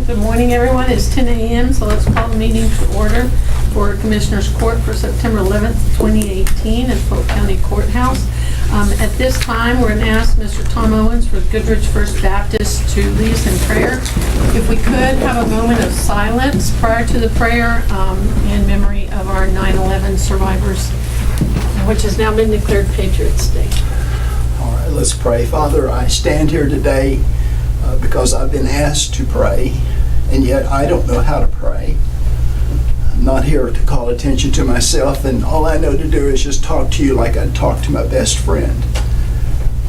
Good morning, everyone. It's 10 a.m., so let's call the meeting to order for Commissioners Court for September 11th, 2018 at Polk County Courthouse. At this time, we're going to ask Mr. Tom Owens for Goodrich First Baptist to lead us in prayer. If we could have a moment of silence prior to the prayer in memory of our 9/11 survivors, which has now been declared Patriots Day. All right, let's pray. Father, I stand here today because I've been asked to pray, and yet I don't know how to pray. I'm not here to call attention to myself, and all I know to do is just talk to you like I'd talk to my best friend.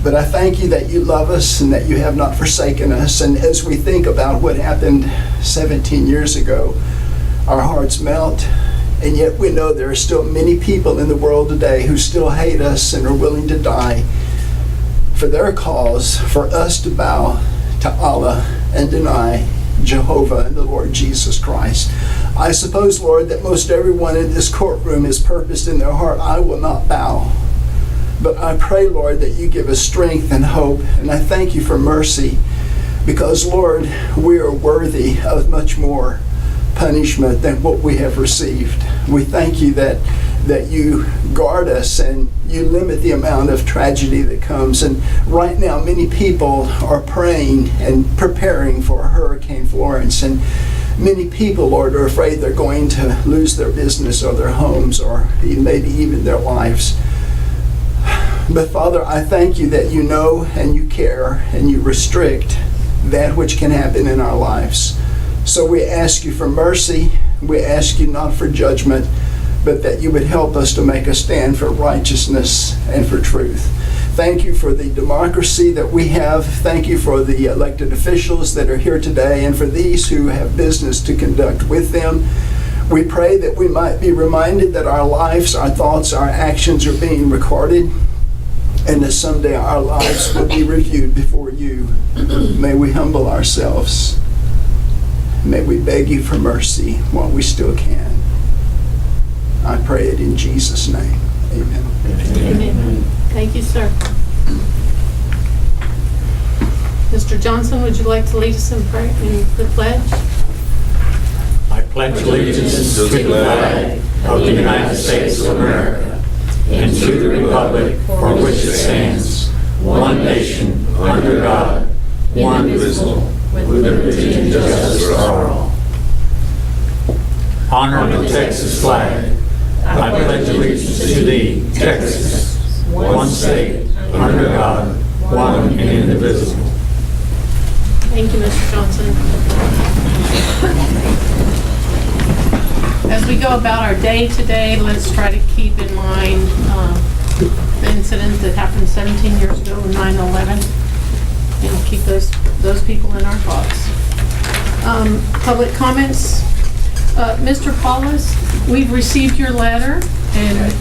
But I thank you that you love us and that you have not forsaken us. And as we think about what happened 17 years ago, our hearts melt. And yet we know there are still many people in the world today who still hate us and are willing to die for their cause, for us to bow to Allah and deny Jehovah and the Lord Jesus Christ. I suppose, Lord, that most everyone in this courtroom has purposed in their heart, I will not bow. But I pray, Lord, that you give us strength and hope, and I thank you for mercy, because, Lord, we are worthy of much more punishment than what we have received. We thank you that you guard us and you limit the amount of tragedy that comes. And right now, many people are praying and preparing for Hurricane Florence. And many people, Lord, are afraid they're going to lose their business or their homes or maybe even their lives. But Father, I thank you that you know and you care and you restrict that which can happen in our lives. So we ask you for mercy. We ask you not for judgment, but that you would help us to make a stand for righteousness and for truth. Thank you for the democracy that we have. Thank you for the elected officials that are here today and for these who have business to conduct with them. We pray that we might be reminded that our lives, our thoughts, our actions are being recorded, and that someday our lives will be reviewed before you. May we humble ourselves. May we beg you for mercy while we still can. I pray it in Jesus' name. Amen. Amen. Thank you, sir. Mr. Johnson, would you like to lead us in prayer in the pledge? I pledge allegiance to the flag of the United States of America and to the republic for which it stands, one nation, under God, one indivisible, with liberty and justice for all. Honor the Texas flag. I pledge allegiance to thee, Texas, one state, under God, one and indivisible. Thank you, Mr. Johnson. As we go about our day today, let's try to keep in mind the incident that happened 17 years ago, 9/11, and keep those people in our thoughts. Public comments. Mr. Paulus, we've received your letter, and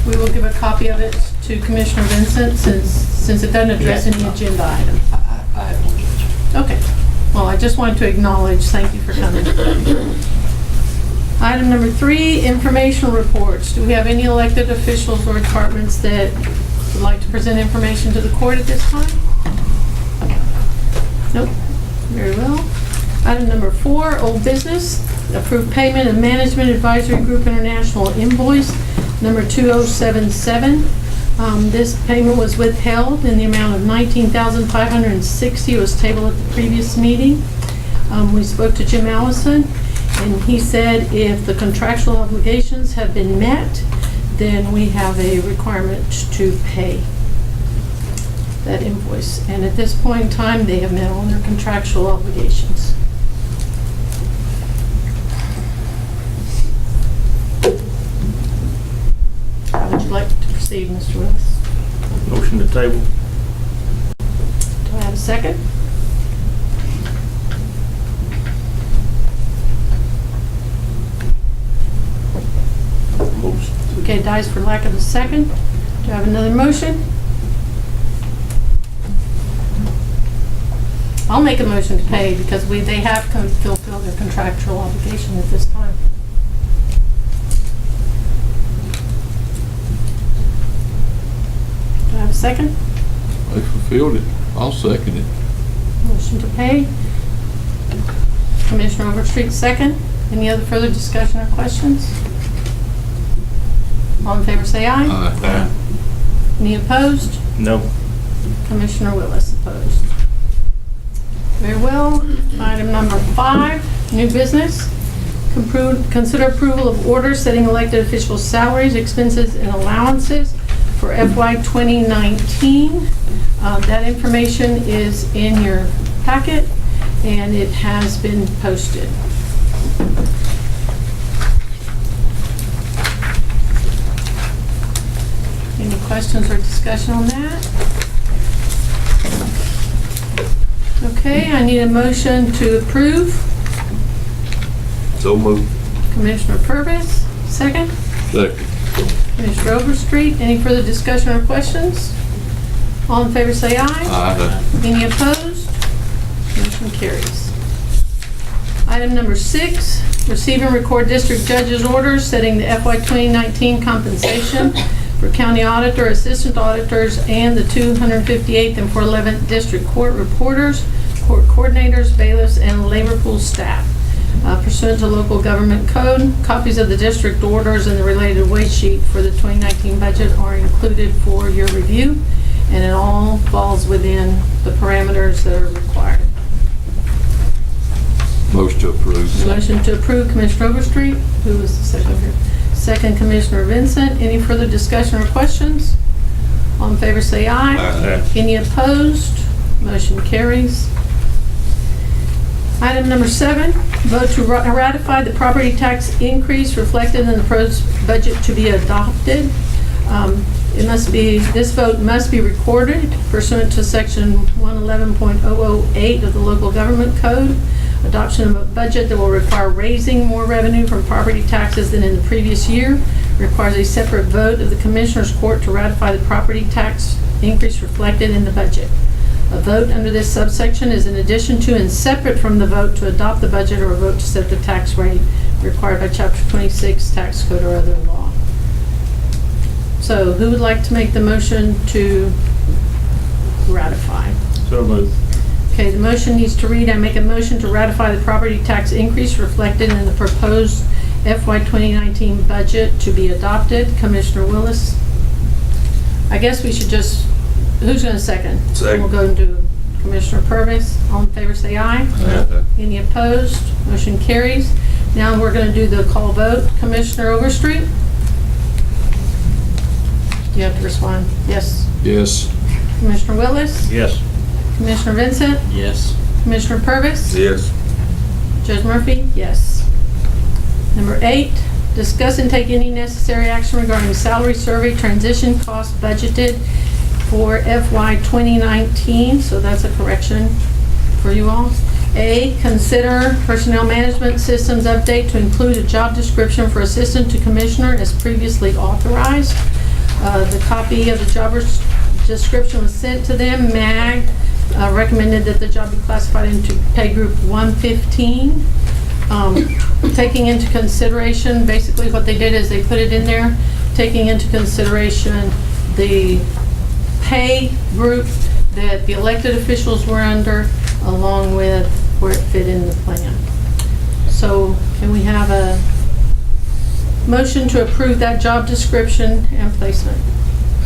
we will give a copy of it to Commissioner Vincent since it doesn't address any agenda item. I don't judge. Okay. Well, I just wanted to acknowledge, thank you for coming. Item number 3, informational reports. Do we have any elected officials or departments that would like to present information to the court at this time? Nope. Very well. Item number 4, old business. Approved payment of Management Advisory Group International invoice number 2077. This payment was withheld in the amount of $19,560. It was tabled at the previous meeting. We spoke to Jim Allison, and he said if the contractual obligations have been met, then we have a requirement to pay that invoice. And at this point in time, they have met all their contractual obligations. How would you like to proceed, Mr. Willis? Motion to table. Do I have a second? Motion. Okay, dies for lack of a second. Do I have another motion? I'll make a motion to pay because they have fulfilled their contractual obligation at this time. Do I have a second? They fulfilled it. I'll second it. Motion to pay Commissioner Overstreet, second. Any other further discussion or questions? All in favor say aye. Aye. Any opposed? No. Commissioner Willis opposed. Very well. Item number 5, new business. Consider approval of orders setting elected officials' salaries, expenses, and allowances for FY 2019. That information is in your packet, and it has been posted. Any questions or discussion on that? Okay, I need a motion to approve. So moved. Commissioner Purvis, second. Second. Commissioner Overstreet, any further discussion or questions? All in favor say aye. Aye. Any opposed? Motion carries. Item number 6, receive and record district judge's orders setting the FY 2019 compensation for county auditor, assistant auditors, and the 258th and 411th district court reporters, court coordinators, bailiffs, and labor pool staff. Pursuant to local government code, copies of the district orders and the related wage sheet for the 2019 budget are included for your review, and it all falls within the parameters that are required. Motion to approve. Motion to approve, Commissioner Overstreet. Who was the second here? Second, Commissioner Vincent. Any further discussion or questions? All in favor say aye. Aye. Any opposed? Motion carries. Item number 7, vote to ratify the property tax increase reflected in the proposed budget to be adopted. This vote must be recorded pursuant to section 111.008 of the local government code. Adoption of a budget that will require raising more revenue from property taxes than in the previous year requires a separate vote of the Commissioners Court to ratify the property tax increase reflected in the budget. A vote under this subsection is in addition to and separate from the vote to adopt the budget or a vote to set the tax rate required by Chapter 26 tax code or other law. So who would like to make the motion to ratify? So moved. Okay, the motion needs to read, I make a motion to ratify the property tax increase reflected in the proposed FY 2019 budget to be adopted. Commissioner Willis? I guess we should just, who's going to second? Second. We'll go and do Commissioner Purvis. All in favor say aye. Aye. Any opposed? Motion carries. Now we're going to do the call vote. Commissioner Overstreet? You have to respond. Yes. Yes. Commissioner Willis? Yes. Commissioner Vincent? Yes. Commissioner Purvis? Yes. Judge Murphy? Yes. Number 8, discuss and take any necessary action regarding salary survey transition cost budgeted for FY 2019. So that's a correction for you all. A, consider personnel management systems update to include a job description for assistant to commissioner as previously authorized. The copy of the job description was sent to them. MAG recommended that the job be classified into pay group 115. Taking into consideration, basically what they did is they put it in there, taking into consideration the pay group that the elected officials were under, along with where it fit in the plan. So can we have a motion to approve that job description and placement?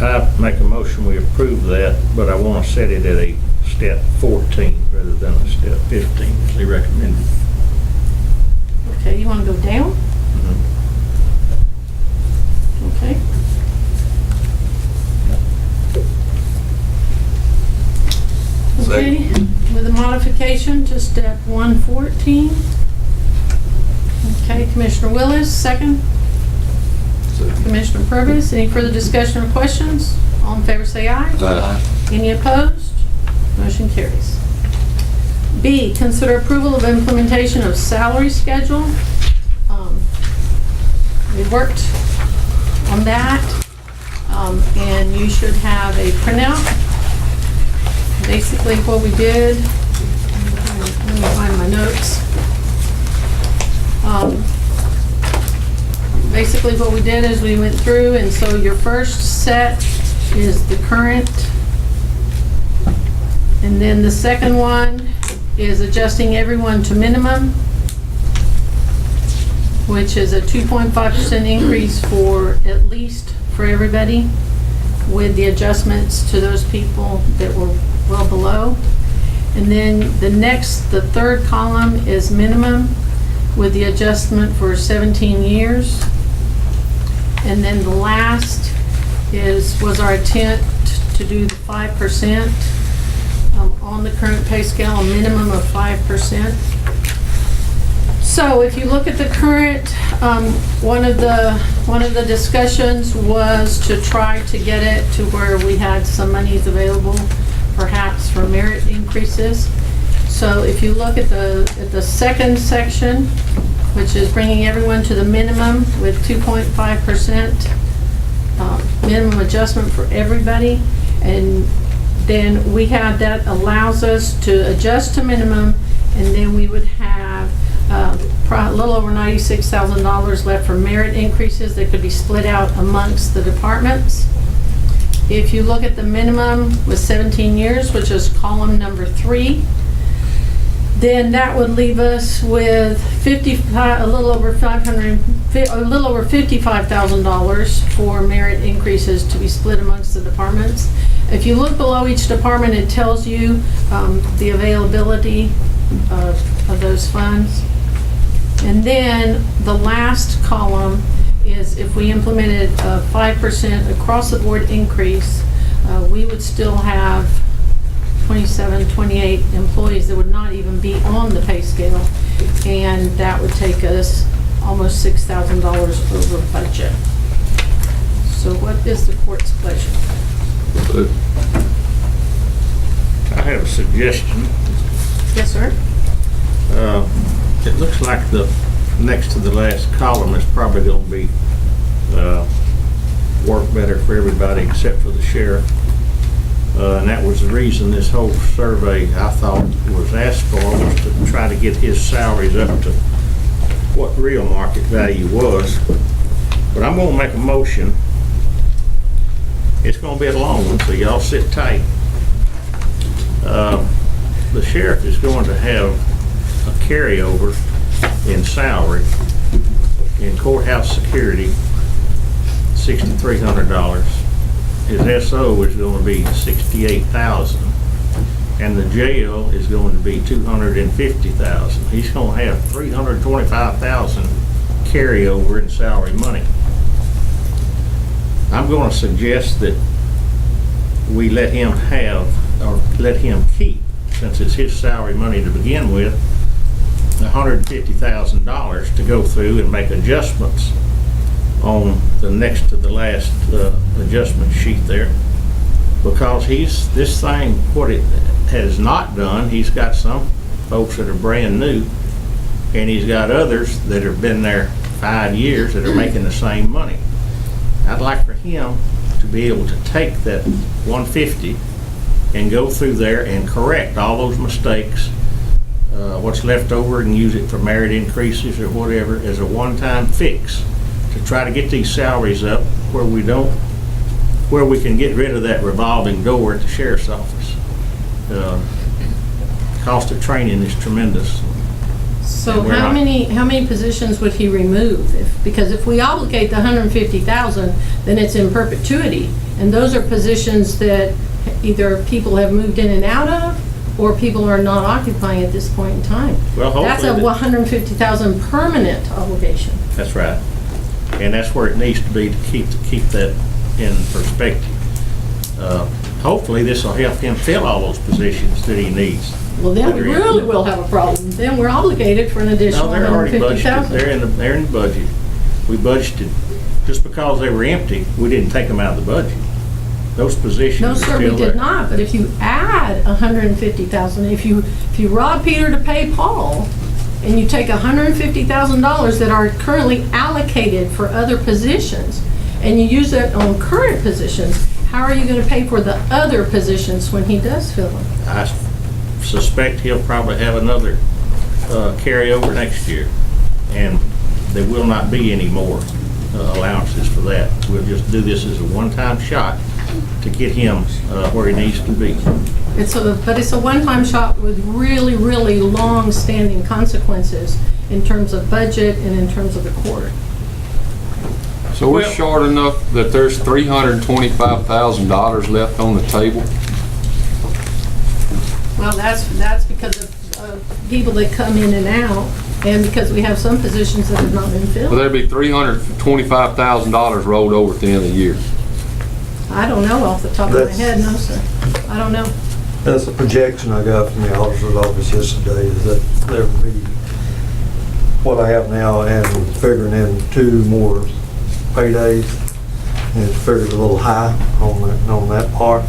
I make a motion we approve that, but I want to set it at a step 14 rather than a step 15 as they recommended. Okay, you want to go down? Okay. Okay, with a modification to step 114. Okay, Commissioner Willis, second. Commissioner Purvis, any further discussion or questions? All in favor say aye. Aye. Any opposed? Motion carries. B, consider approval of implementation of salary schedule. We worked on that, and you should have a printout. Basically what we did, let me find my notes. Basically what we did is we went through, and so your first set is the current, and then the second one is adjusting everyone to minimum, which is a 2.5% increase for at least for everybody, with the adjustments to those people that were well below. And then the third column is minimum with the adjustment for 17 years. And then the last was our attempt to do the 5% on the current pay scale, a minimum of 5%. So if you look at the current, one of the discussions was to try to get it to where we had some monies available, perhaps for merit increases. So if you look at the second section, which is bringing everyone to the minimum with 2.5% minimum adjustment for everybody, and then we had that allows us to adjust to minimum, and then we would have a little over $96,000 left for merit increases that could be split out amongst the departments. If you look at the minimum with 17 years, which is column number 3, then that would leave us with a little over $55,000 for merit increases to be split amongst the departments. If you look below each department, it tells you the availability of those funds. And then the last column is if we implemented a 5% across the board increase, we would still have 27, 28 employees that would not even be on the pay scale, and that would take us almost $6,000 over budget. So what is the court's pleasure? I have a suggestion. Yes, sir. It looks like the next to the last column is probably going to be work better for everybody except for the sheriff. And that was the reason this whole survey, I thought, was asked for, was to try to get his salaries up to what real market value was. But I'm going to make a motion. It's going to be a long one, so y'all sit tight. The sheriff is going to have a carryover in salary in courthouse security, $6,300. His SO is going to be $68,000, and the jail is going to be $250,000. He's going to have $325,000 carryover in salary money. I'm going to suggest that we let him have, or let him keep, since it's his salary money to begin with, $150,000 to go through and make adjustments on the next to the last adjustment sheet there, because this thing, what it has not done, he's got some folks that are brand new, and he's got others that have been there 5 years that are making the same money. I'd like for him to be able to take that 150 and go through there and correct all those mistakes, what's left over, and use it for merit increases or whatever as a one-time fix to try to get these salaries up where we can get rid of that revolving door at the sheriff's office. Cost of training is tremendous. So how many positions would he remove? Because if we obligate the $150,000, then it's in perpetuity, and those are positions that either people have moved in and out of, or people are not occupying at this point in time. Well, that's a $150,000 permanent obligation. That's right, and that's where it needs to be to keep that in perspective. Hopefully, this will help him fill all those positions that he needs. Well, then we really will have a problem. Then we're obligated for an additional No, they're already budgeted. $150,000. They're in the budget. We budgeted just because they were empty. We didn't take them out of the budget. Those positions No, are sir, still we there. did not. But if you add $150,000, if you rob Peter to pay Paul, and you take $150,000 that are currently allocated for other positions, and you use it on current positions, how are you going to pay for the other positions when he does fill them? I suspect he'll probably have another carryover next year, and there will not be any more allowances for that. We'll just do this as a one-time shot to get him where he needs to be. But it's a one-time shot with really, really long-standing consequences in terms of budget and in terms of the court. So we're Well- short enough that there's $325,000 left on the table? Well, that's because of people that come in and out, and because we have some positions that have not been Well, filled. there'd be $325,000 rolled over at the end of the year. I don't know off the top of my That's- head, no, sir. I don't know. That's a projection I got from the auditor's office yesterday, is that there will be what I have now and figuring in 2 more paydays. And it's figured a little high on that part.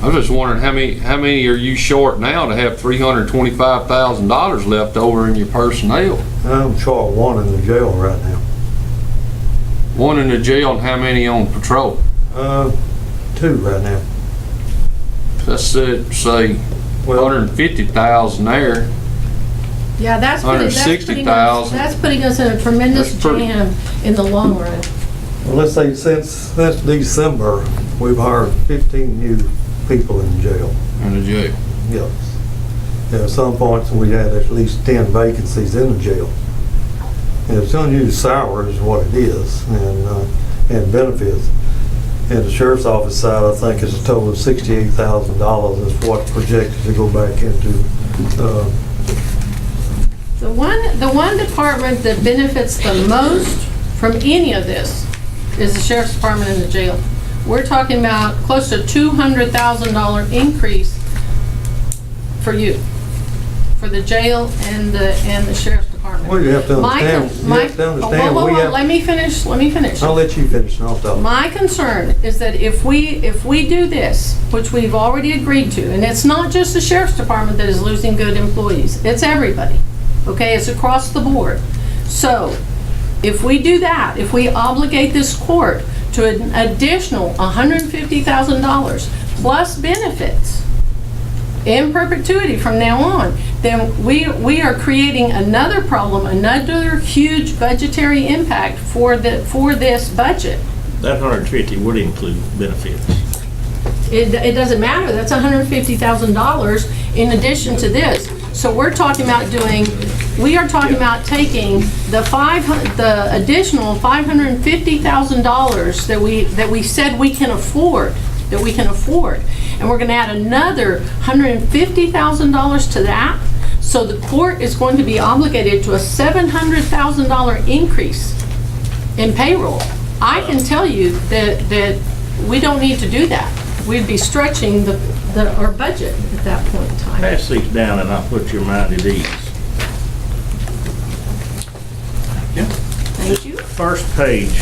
I'm just wondering how many are you short now to have $325,000 left over in your personnel? I'm short 1 in the jail right now. 1 in the jail and how many on patrol? 2 right now. Let's say Well, 150,000 there. Yeah, that's putting us in a tremendous That's pretty- jam in the long run. well, let's say since December, we've hired 15 new people in jail. In the jail. Yes. At some points, we had at least 10 vacancies in the jail. And it's unused salary is what it is, and benefits. And the sheriff's office side, I think, is a total of $68,000 is what's projected to go back into. The one department that benefits the most from any of this is the sheriff's department and the jail. We're talking about close to $200,000 increase for you, for the jail and the sheriff's department. Well, you have to understand, Whoa, let me finish. I'll let you finish and I'll talk. My concern is that if we do this, which we've already agreed to, and it's not just the sheriff's department that is losing good employees, it's everybody, okay? It's across the board. So if we do that, if we obligate this court to an additional $150,000 plus benefits in perpetuity from now on, then we are creating another problem, another huge budgetary impact for this budget. That 150 would include benefits. It doesn't matter, that's $150,000 in addition to this. So we're talking about taking the additional $550,000 that we said we can afford, and we're gonna add another $150,000 to that. So the court is going to be obligated to a $700,000 increase in payroll. I can tell you that we don't need to do that. We'd be stretching our budget at that point in time. Pass these down and I'll put your mind at ease. Thank you. First page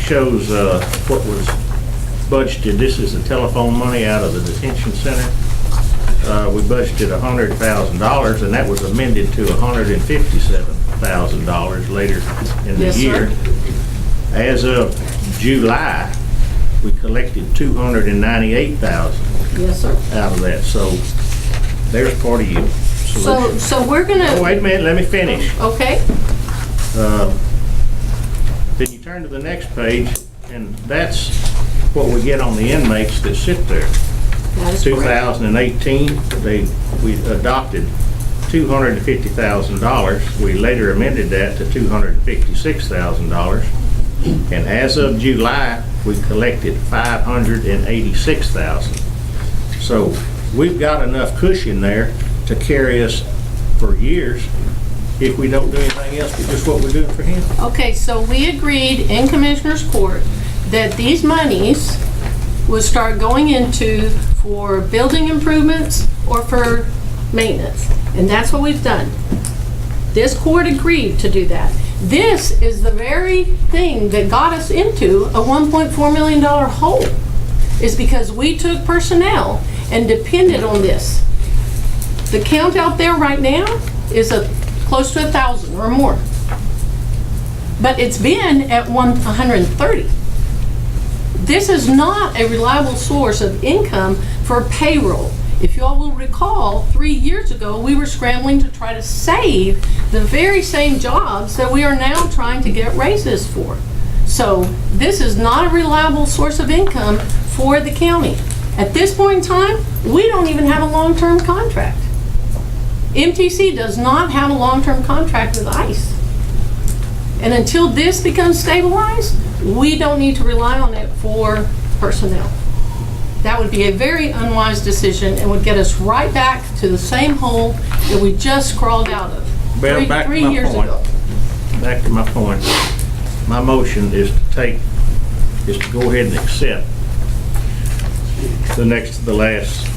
shows what was budgeted. This is the telephone money out of the detention center. We budgeted $100,000 and that was amended to $157,000 later in the Yes, year. sir. As of July, we collected $298,000 Yes, sir. out of that. So there's part of you. So we're Oh, gonna, wait a minute, let me finish. okay, Then you turn to the next page, and that's what we get on the inmates that sit there. that is correct. 2018, we adopted $250,000. We later amended that to $256,000. And as of July, we collected $586,000. So we've got enough cushion there to carry us for years if we don't do anything else but just what we're doing for him. Okay, so we agreed in Commissioner's Court that these monies would start going into for building improvements or for maintenance. And that's what we've done. This court agreed to do that. This is the very thing that got us into a $1.4 million hole, is because we took personnel and depended on this. The count out there right now is close to 1,000 or more. But it's been at 130. This is not a reliable source of income for payroll. If you all will recall, 3 years ago, we were scrambling to try to save the very same jobs that we are now trying to get raises for. So this is not a reliable source of income for the county. At this point in time, we don't even have a long-term contract. MTC does not have a long-term contract with ICE. And until this becomes stabilized, we don't need to rely on it for personnel. That would be a very unwise decision and would get us right back to the same hole that we just crawled out of Well, back to three my years point. ago. Back to my point. My motion is to go ahead and accept the next to the last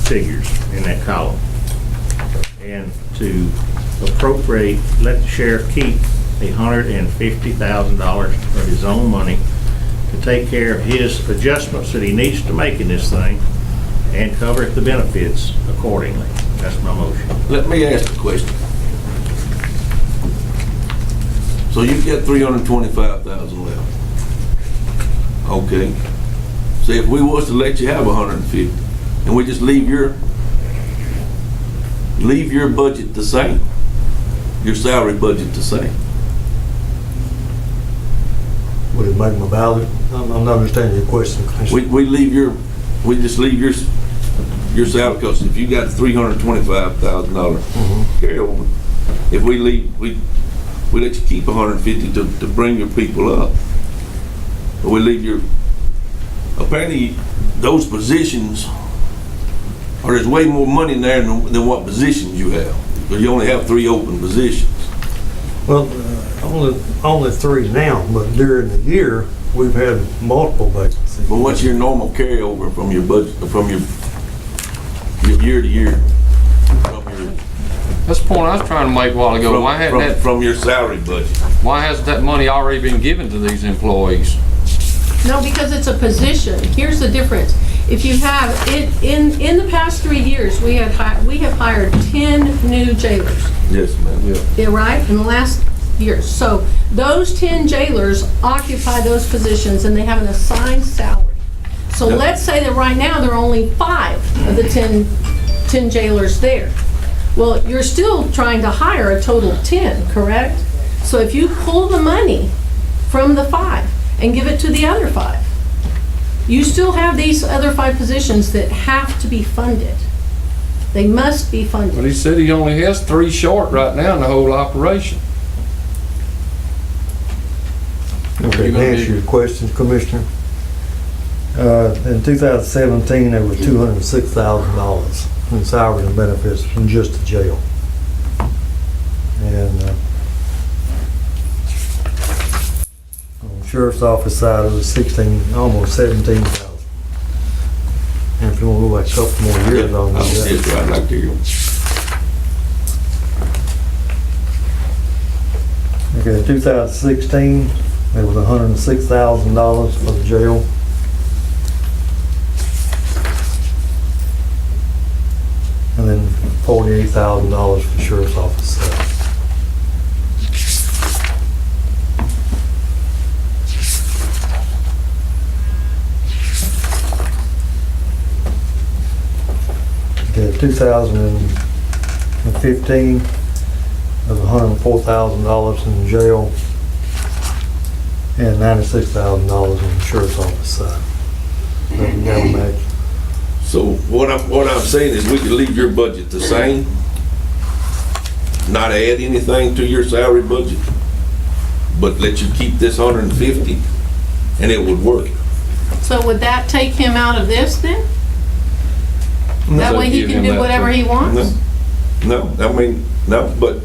figures in that column. And to appropriate, let the sheriff keep $150,000 of his own money to take care of his adjustments that he needs to make in this thing and cover the benefits accordingly. That's my motion. Let me ask a question. So you've got 325,000 left. Okay. So if we was to let you have 150, and we just leave your budget the same, your salary budget the same. Would it make my ballot? I'm not understanding your question, Commissioner. We just leave your salary, because if you got $325,000 carryover, if we let you keep 150 to bring your people up, but we leave apparently those positions, or there's way more money in there than what positions you have, because you only have 3 open positions. Well, only 3 now, but during the year, we've had multiple vacancies. But what's your normal carryover from your budget, from your year to year? That's the point I was trying to make a while ago. From your salary budget? Why hasn't that money already been given to these employees? No, because it's a position. Here's the difference. If you have, in the past 3 years, we have hired 10 new jailers. Yes, ma'am. Yeah. Yeah, right, in the last year. So those 10 jailers occupy those positions and they have an assigned salary. So Yep. let's say that right now there are only 5 of the 10 jailers there. Well, you're still trying to hire a total of 10, correct? So if you pull the money from the 5 and give it to the other 5, you still have these other 5 positions that have to be funded. They must be But funded. he said he only has 3 short right now in the whole operation. Okay, to answer your questions, Commissioner. In 2017, there was $206,000 in salary and benefits from just the jail. And on the sheriff's office side, it was almost 17,000. And if you want to go back a couple more years on Yes, that. I'd like to hear. Okay, 2016, there was $106,000 for the jail. And then $48,000 for the sheriff's office side. Okay, 2015, there was $104,000 in the jail and $96,000 in the sheriff's office side. That we got to match. So what I'm saying is we could leave your budget the same, not add anything to your salary budget, but let you keep this 150, and it would work. So would that take him out of this then? That way he give can him do that whatever too. he wants? No, I mean, no, but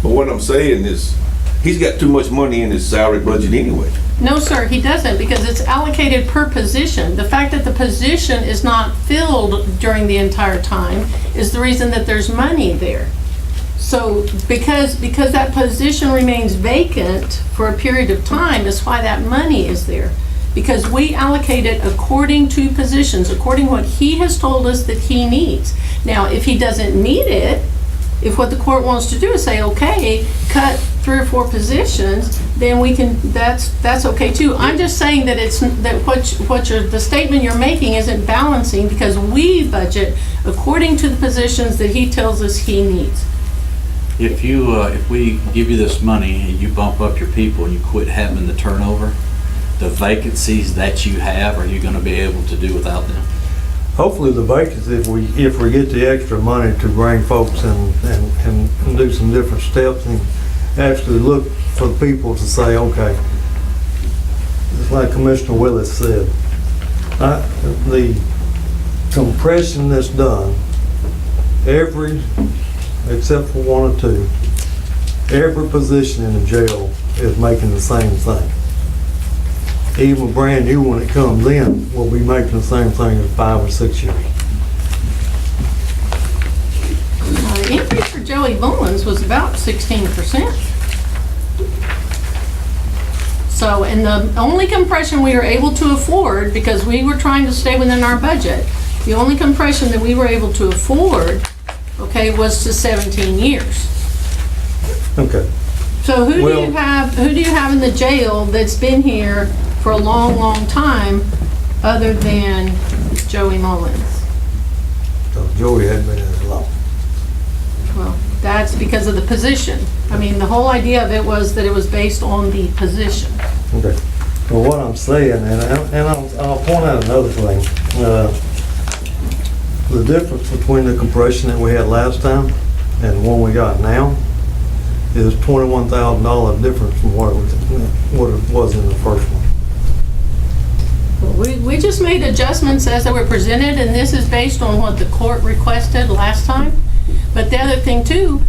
what I'm saying is, he's got too much money in his salary budget anyway. No, sir, he doesn't, because it's allocated per position. The fact that the position is not filled during the entire time is the reason that there's money there. So because that position remains vacant for a period of time is why that money is there. Because we allocate it according to positions, according to what he has told us that he needs. Now, if he doesn't need it, if what the court wants to do is say, okay, cut 3 or 4 positions, then we can, that's okay too. I'm just saying that the statement you're making isn't balancing, because we budget according to the positions that he tells us he needs. If we give you this money and you bump up your people and you quit having the turnover, the vacancies that you have, are you gonna be able to do without them? hopefully the vacancy, if we get the extra money to bring folks and do some different steps and actually look for people to say, okay, it's like Commissioner Willis said, the compression that's done, except for one or two, every position in the jail is making the same thing. Even a brand new one that comes in will be making the same thing in 5 or 6 years. The increase for Joey Mullins was about 16%. So, and the only compression we were able to afford, because we were trying to stay within our budget, the only compression that we were able to afford, okay, was to 17 years. Okay. So who do Well- you have in the jail that's been here for a long, long time other than Joey Mullins? So Joey hadn't been in as long. Well, that's because of the position. I mean, the whole idea of it was that it was based on the position. Okay. Well, what I'm saying, and I'll point out another thing. The difference between the compression that we had last time and the one we got now is $21,000 difference from what it was in the first one. We just made adjustments as they were presented, and this is based on what the court requested last time. But the other thing too,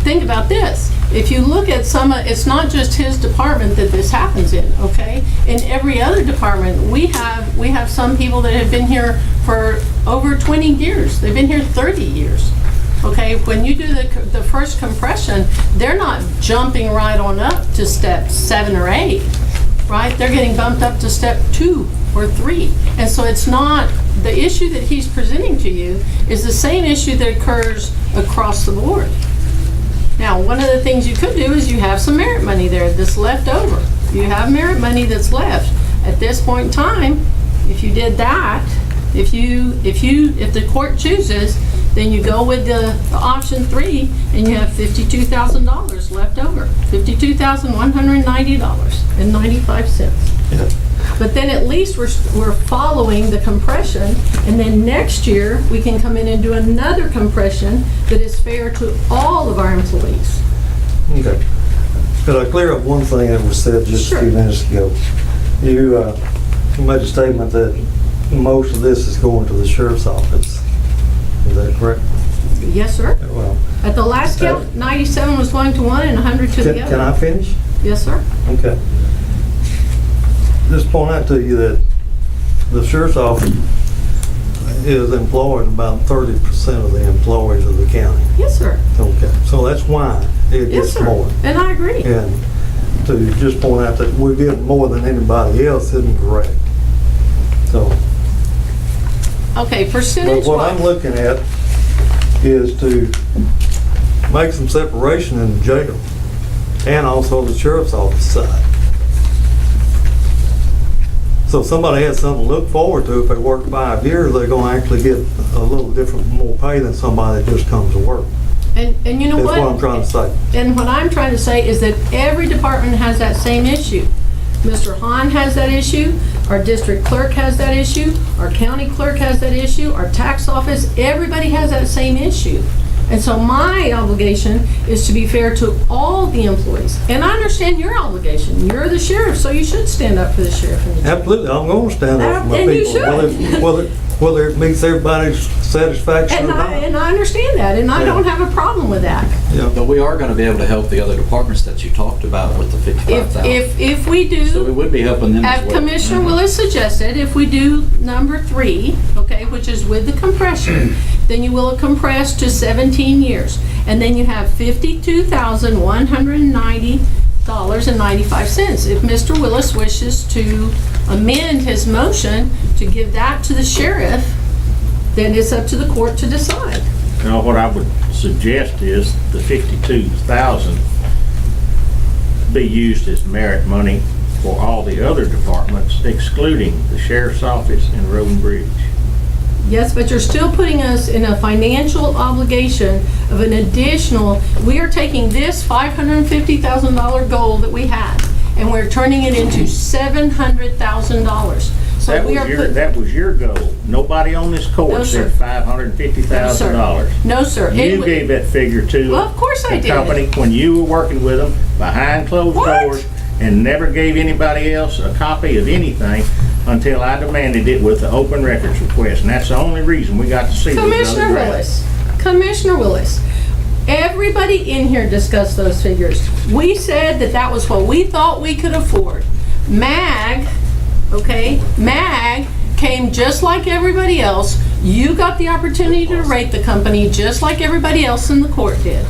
think about this. If you look at it's not just his department that this happens in, okay? In every other department, we have some people that have been here for over 20 years. They've been here 30 years. Okay, when you do the first compression, they're not jumping right on up to step 7 or 8, right? They're getting bumped up to step 2 or 3. And so it's not, the issue that he's presenting to you is the same issue that occurs across the board. Now, one of the things you could do is you have some merit money there that's left over. You have merit money that's left. At this point in time, if you did that, if the court chooses, then you go with the option 3 and you have $52,000 left over. $52,190.95. Yeah. But then at least we're following the compression, and then next year we can come in and do another compression that is fair to all of our employees. Okay. Could I clear up one thing that was said just a few minutes ago? You made a statement that most of this is going to the sheriff's office. Is that correct? Yes, sir. Well, At the last count, 97 was going to one and 100 to the other. can I finish? Yes, sir. Okay. Just point out to you that the sheriff's office is employed about 30% of the employees of the county. Yes, sir. Okay, so that's why it Yes, gets sir. more. And I agree. And to just point out that we're getting more than anybody else isn't correct. So, Okay, but percentage what I'm wise. looking at is to make some separation in the jail and also the sheriff's office side. So if somebody has something to look forward to, if they work 5 years, they're gonna actually get a little different, more pay than somebody that just comes to work. And you know That's what? what I'm trying to say. And what I'm trying to say is that every department has that same issue. Mr. Hahn has that issue, our district clerk has that issue, our county clerk has that issue, our tax office, everybody has that same issue. And so my obligation is to be fair to all the employees. And I understand your obligation. You're the sheriff, so you should stand up for the sheriff. And the Absolutely, I'm gonna stand up for my And you people, should. whether it meets everybody's satisfaction or not. And I understand that, and I Yeah. don't have a problem with that. Yeah. But we are gonna be able to help the other departments that you talked about with the 55,000. If we do. So we would be helping them as As well. Commissioner Willis suggested, if we do number 3, okay, which is with the compression, then you will compress to 17 years. And then you have $52,190.95. If Mr. Willis wishes to amend his motion to give that to the sheriff, then it's up to the court to decide. Now, what I would suggest is the 52,000 be used as merit money for all the other departments, excluding the sheriff's office and road and bridge. Yes, but you're still putting us in a financial obligation of an additional, we are taking this $550,000 goal that we had, and we're turning it into $700,000. So That we was are your, put- that was your goal. Nobody on this No, court sir. said $550,000. No, sir. It You wa- gave that figure to Well, of course I the did. company when you were working with them behind closed What? doors and never gave anybody else a copy of anything until I demanded it with the open records request. And that's the only reason we got to see those other Commissioner drafts. Commissioner Willis, everybody in here discussed those figures. We said that that was what we thought we could afford. MAG, okay, MAG came just like everybody else. You got the opportunity to rate the company just like everybody else in the court did.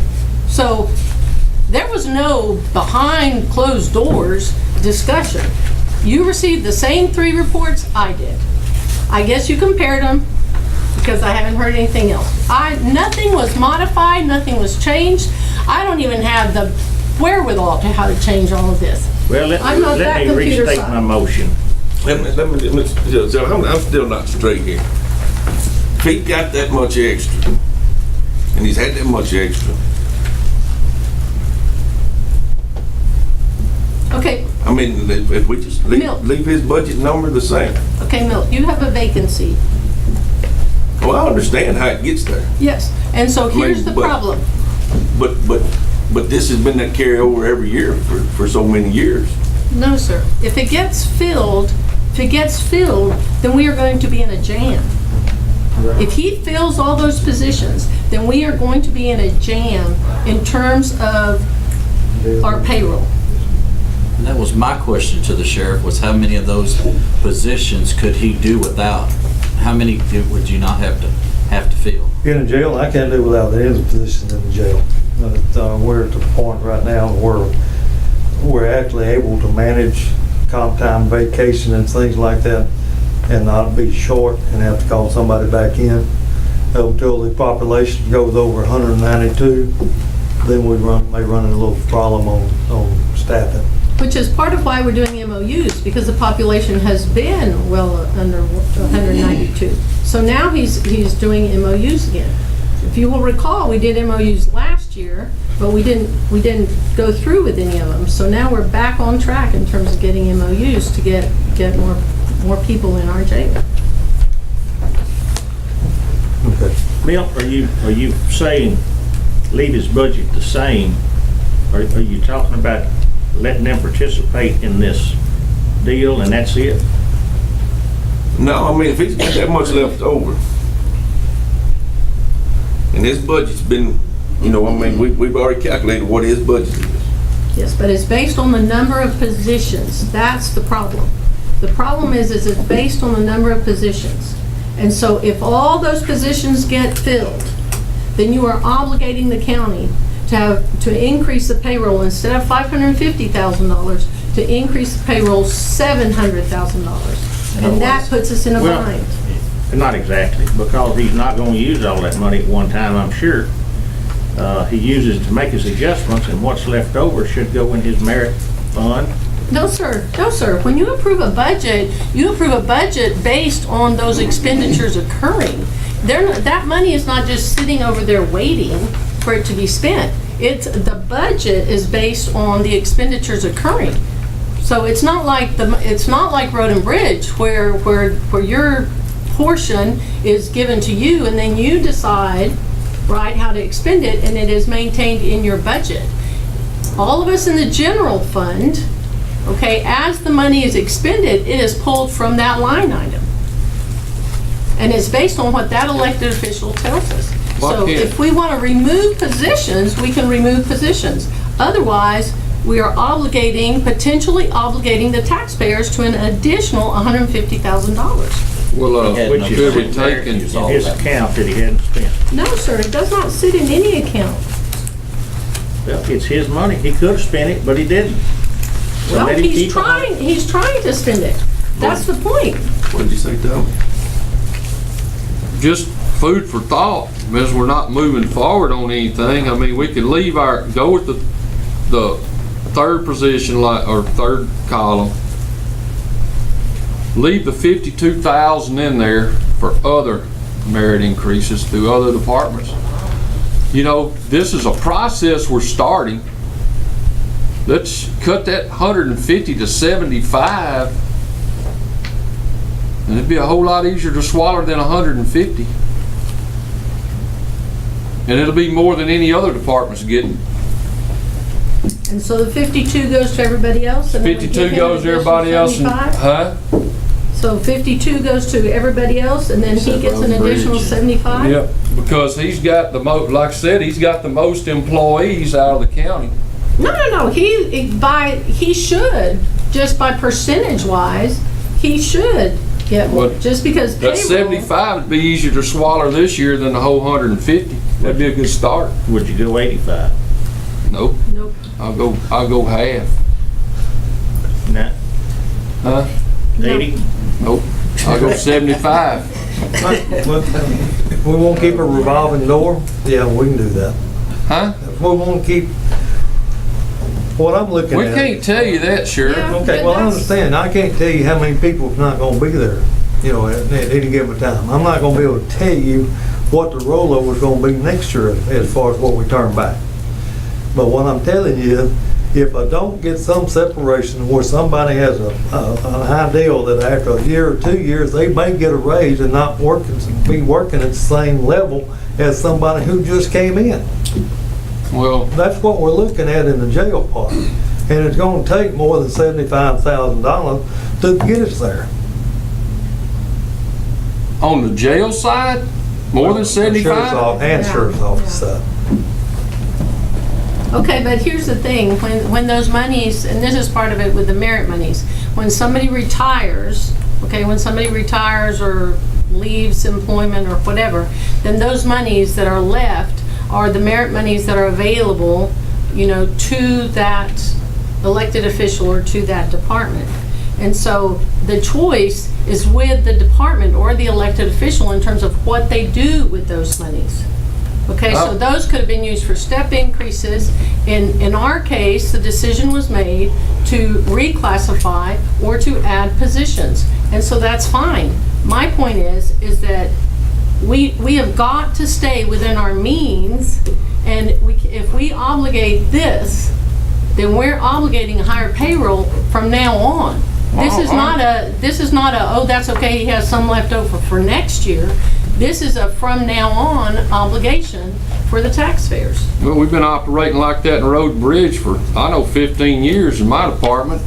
So there was no behind closed doors discussion. You received the same 3 reports I did. I guess you compared them because I haven't heard anything else. Nothing was modified, nothing was changed. I don't even have the wherewithal to how to change all of this. Well, I'm not that let me computer restate savvy. my motion. So I'm still not straight here. If he got that much extra, and he's had that much extra, Okay, I mean, if we just Milt. leave his budget number the same. okay, Milt, you have a vacancy. Well, I understand how it gets there, Yes, and so here's the but- problem. but this has been that carryover every year for so many years. No, sir. If it gets filled, then we are going to be in a jam. If he fills all those positions, then we are going to be in a jam in terms of our payroll. And that was my question to the sheriff, was how many of those positions could he do without? How many would you not have to fill? In a jail, I can't do without any positions in the jail. But, we're at the point right now where we're actually able to manage comp time, vacation and things like that and not be short and have to call somebody back in until the population goes over 192. Then we may run into a little problem on staffing. Which is part of why we're doing MOUs, because the population has been well under 192. So now he's doing MOUs again. If you will recall, we did MOUs last year, but we didn't go through with any of them. So now we're back on track in terms of getting MOUs to get more people in our jail. Okay. Milt, are you saying leave his budget the same? Are you talking about letting them participate in this deal and that's it? No, I mean, if he's got that much left over, and his budget's been, I mean, we've already calculated what his budget is. Yes, but it's based on the number of positions. That's the problem. The problem is it's based on the number of positions. And so if all those positions get filled, then you are obligating the county to increase the payroll instead of $550,000 to increase the payroll $700,000. And that puts us in a Well, bind. Not exactly, because he's not going to use all that money at one time, I'm sure. He uses it to make his adjustments, and what's left over should go in his merit fund. No, sir. No, sir. When you approve a budget based on those expenditures occurring. That money is not just sitting over there waiting for it to be spent. The budget is based on the expenditures occurring. So it's not like Road and Bridge where your portion is given to you and then you decide, right, how to expend it, and it is maintained in your budget. All of us in the general fund, okay, as the money is expended, it is pulled from that line item. And it's based on what that elected official tells us. So if we want to remove positions, we can remove positions. Otherwise, we are potentially obligating the taxpayers to an additional $150,000. Well, Which is could we sitting there take in and, his account that he hadn't spent. No, sir, it does not sit in any account. Well, it's his money. He could have spent it, but he didn't. So Well, let him he's keep it. trying to spend it. That's the point. What did you say, Tom? just food for thought, as we're not moving forward on anything. I mean, we could go with the third position, or third column, leave the 52,000 in there for other merit increases through other departments. You know, this is a process we're starting. Let's cut that 150 to 75 And it'd be a whole lot easier to swallow than 150. And it'll be more than any other department's getting. And so the 52 goes to everybody else? And then we 52 give him goes to an everybody else. And, 75? huh? So 52 goes to everybody else, and then he gets an additional 75? Yep, because he's got the most, like I said, he's got the most employees out of the county. No. He should, just by percentage wise, he should get more, But just because That payroll. 75 would be easier to swallow this year than the whole 150. That'd be a good start. Would you go 85? Nope, Nope. I'll go half. Nah, Huh? 80? Nope, I'll go 75. If we won't keep a revolving door, yeah, we can do that. Huh? If we won't keep, what I'm looking We at. can't tell you that, Sheriff. Yeah. Okay, well, I That's- understand. I can't tell you how many people's not gonna be there, you know, at any given time. I'm not gonna be able to tell you what the rollover's gonna be next year as far as what we turn back. But what I'm telling you, if I don't get some separation where somebody has an ideal that after a year or 2 years, they may get a raise and not be working at the same level as somebody who just came in. Well, That's what we're looking at in the jail part. And it's gonna take more than $75,000 to get us there. on the jail side, more than Sheriff's 75? office and sheriff's office stuff. Okay, but here's the thing, when those monies, and this is part of it with the merit monies, when somebody retires, okay, when somebody retires or leaves employment or whatever, then those monies that are left are the merit monies that are available, you know, to that elected official or to that department. And so the choice is with the department or the elected official in terms of what they do with those monies. Okay, so those could have been used for step increases. In our case, the decision was made to reclassify or to add positions. And so that's fine. My point is that we have got to stay within our means, and if we obligate this, then we're obligating a higher payroll from now on. This is not a, oh, that's okay, he has some left over for next year. This is a from now on obligation for the taxpayers. Well, we've been operating like that in Road and Bridge for, I know, 15 years in my department.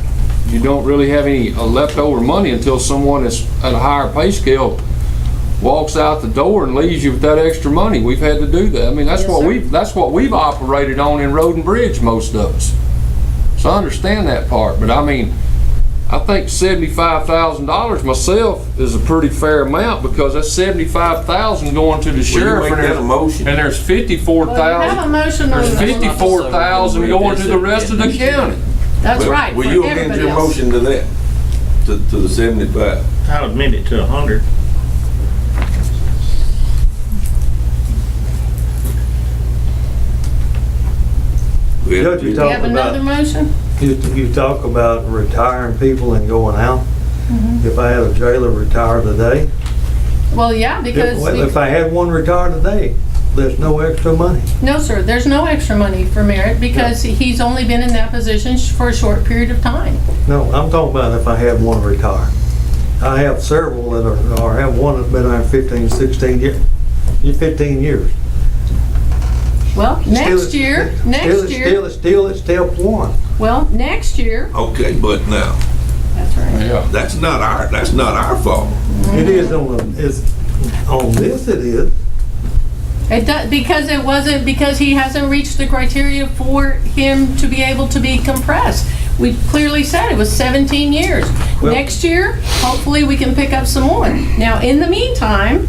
You don't really have any leftover money until someone that's at a higher pay scale walks out the door and leaves you with that extra money. We've had to do that. I mean, that's Yes, what sir. that's what we've operated on in Road and Bridge, most of us. So I understand that part, but I mean, I think $75,000 myself is a pretty fair amount, because that's $75,000 going to the sheriff, make that a motion? and there's Well, you have a motion on there's the, 54,000 going to the rest of the county. that's right, for Will you amend everybody your else. motion to that, to the 75? I would amend it to 100. Judge, you Do you have talk another about, motion? you talk about retiring people and going out. If I had a jailer retire today, Well, yeah, because, if I had one retire today, there's no extra money. no, sir, there's no extra money for merit because he's only been in that position for a short period of time. No, I'm talking about if I had one retire. I have several that are, or have one that's been there 15, 16 years, 15 years. Well, next Still- year, Still at step one. well, next year, Okay, but now, that's right. Yeah. that's not our fault. It is on this it is. It does, because he hasn't reached the criteria for him to be able to be compressed. We clearly said it was 17 years. Well- Next year, hopefully we can pick up some more. Now, in the meantime,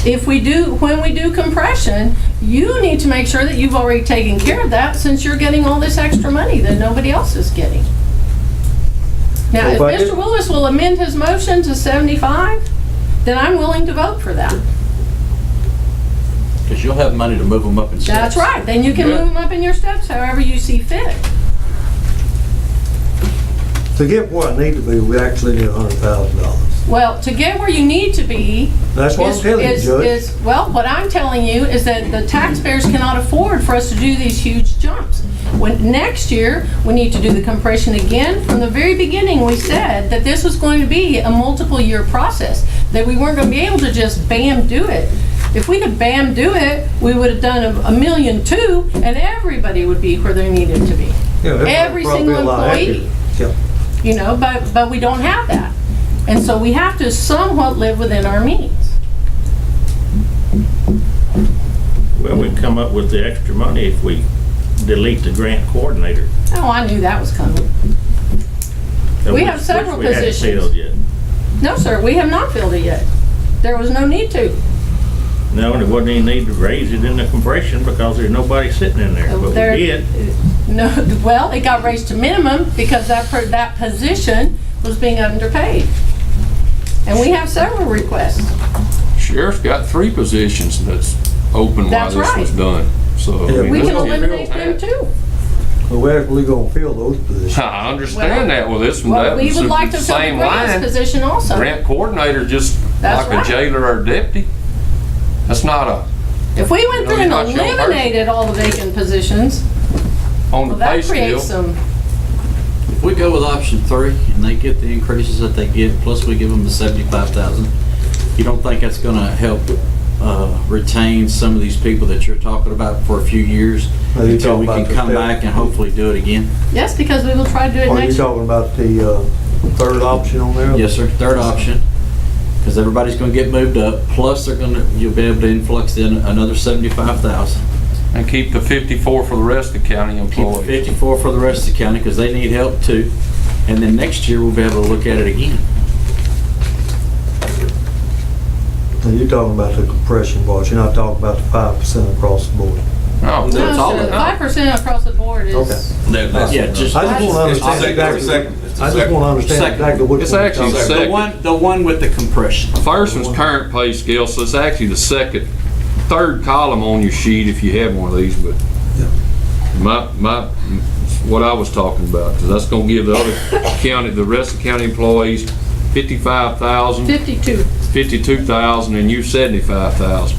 when we do compression, you need to make sure that you've already taken care of that, since you're getting all this extra money that nobody else is getting. Now, if Well, if I Mr. did- Willis will amend his motion to 75, then I'm willing to vote for that. Because you'll have money to move them up in steps. That's right, then you can Yeah. move them up in your steps however you see fit. To get where I need to be, we actually need $100,000. Well, to get where you need to be. That's what I'm telling you, Judge. Well, what I'm telling you is that the taxpayers cannot afford for us to do these huge jumps. When next year, we need to do the compression again. From the very beginning, we said that this was going to be a multiple year process, that we weren't going to be able to just bam do it. If we could bam do it, we would have done a million too, and everybody would be where they needed to be. Yeah, everybody Every probably single a lot employee. happier. Yeah. You know, but we don't have that. And so we have to somewhat live within our means. Well, we come up with the extra money if we delete the grant coordinator. Oh, I knew that was coming. We have several Which we haven't positions. filled yet. No, sir, we have not filled it yet. There was no need to. No, and it wasn't any need to raise it in the compression because there's nobody sitting in there, but we There- did. No, well, it got raised to minimum because that position was being underpaid. And we have several requests. Sheriff's got 3 positions that's open while That's this was right. done, so. Yeah, I mean, We that's can gonna be eliminate real them bad. too. But we're actually gonna fill those positions. I understand that, well, this one, Well, that we was would like the to fill the same grants line. position also. Grant coordinator, just That's like right. a jailer or deputy. That's not If we went through and Not your person. eliminated all the vacant positions, on the well, pay that scale. creates some, If we go with option 3 and they get the increases that they get, plus we give them the 75,000, you don't think that's gonna help retain some of these people that you're talking about for a few years Are you until we talking can about come the- back and hopefully do it again? yes, because we will try to do it Are you next year. talking about the third option on there? Yes, sir. Third option, because everybody's gonna get moved up, plus you'll be able to influx in another 75,000. And keep the 54 for the rest of the county Keep the employees. 54 for the rest of the county, because they need help too. And then next year, we'll be able to look at it again. And you're talking about the compression boss, you're not talking about the 5% across the board. No, No, that's all sir, it the is. 5% across the board is, Okay. Yeah, just, I just want to It's the understand second, exactly, it's the second, it's the I just second. want to understand Second. exactly what. It's you're actually talking about. second. the one with the compression. First one's current pay scale, so it's actually the third column on your sheet if you have one of these, but what I was talking about, because that's gonna give the other the rest of the county employees 55,000, 52. 52,000, and you 75,000,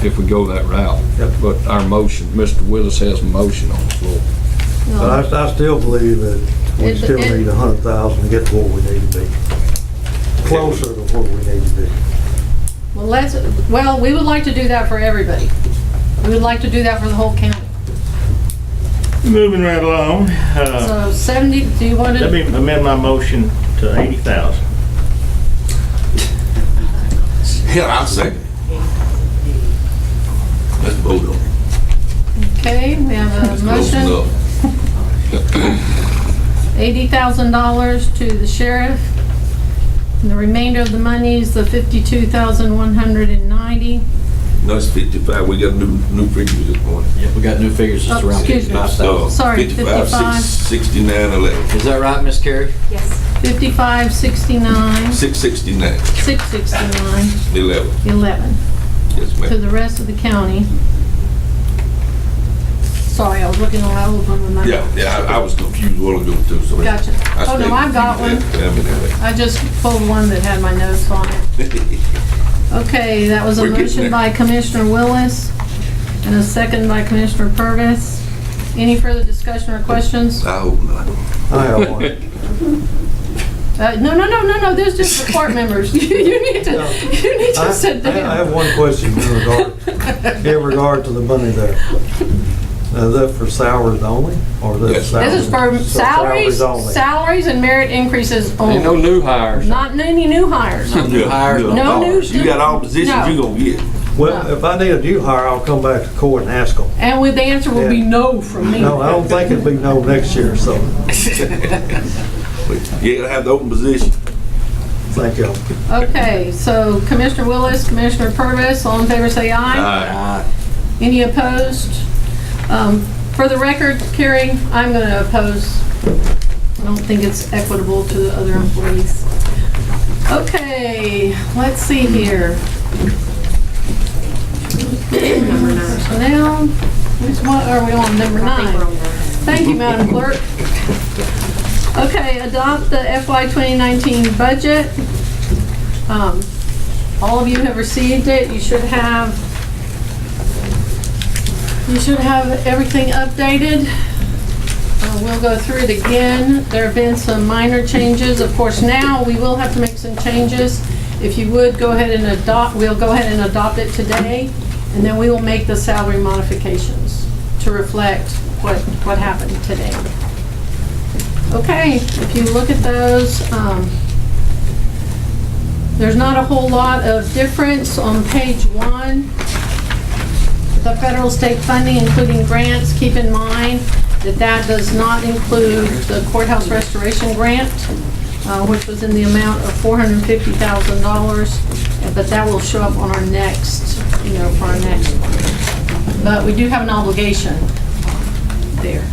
if we go that route. Yep. But our motion, Mr. Willis has a motion on the floor. But I still believe that we It- still it- need 100,000 to get to where we need to be. Closer to where we need to be. Well, we would like to do that for everybody. We would like to do that for the whole county. Moving right along, So 70, do you want let me to, amend my motion to 80,000. Hell, I'll second it. Let's vote on it. okay, we have It's a close motion, enough. $80,000 to the sheriff. And the remainder of the money is the $52,190. No, it's 55, we got new figures this morning. Yeah, we got new figures, just Oh, around excuse me. 55,000. Sorry, 55, 55. 6911, Is that right, Miss Carrie? 5569, 669, 669, 11. 11, Yes, to ma'am. the rest of the county. Sorry, I was looking all over with my. Yeah, I was confused a while ago too, so. Gotcha. Oh, no, I got one. I just pulled one that had my notes on it. Okay, that was a We're getting motion there. by Commissioner Willis and a second by Commissioner Purvis. Any further discussion or questions? I hope not. I have one. No, there's just report members. You need to sit I down. have one question in regard to the money there. Is that for salaries only, or is that Yes. salaries? This is for salaries, only? salaries and merit increases Ain't no only, new hires. not any new hires. No new hires, Yeah, No new- You got all positions no. you gonna get. Well, if I need a new hire, I'll come back to court and ask them. And the answer will be Yeah. no from me. No, I don't think it'll be no next year, so, You gotta have the open position. thank you. Okay, so Commissioner Willis, Commissioner Purvis, all in favor say aye. Aye. Any opposed? For the record, Carrie, I'm going to oppose. I don't think it's equitable to the other employees. Okay, let's see here. Number 9. So now, what are we on? Number 9. Thank you, Madam Clerk. Okay, adopt the FY 2019 budget. All of you have received it. You should have everything updated. We'll go through it again. There have been some minor changes. Of course, now we will have to make some changes. If you would, go ahead and adopt, we'll go ahead and adopt it today, and then we will make the salary modifications to reflect what happened today. Okay, if you look at those, there's not a whole lot of difference on page 1. The federal state funding, including grants, keep in mind that does not include the courthouse restoration grant, which was in the amount of $450,000, but that will show up on our next, for our next one. But we do have an obligation there.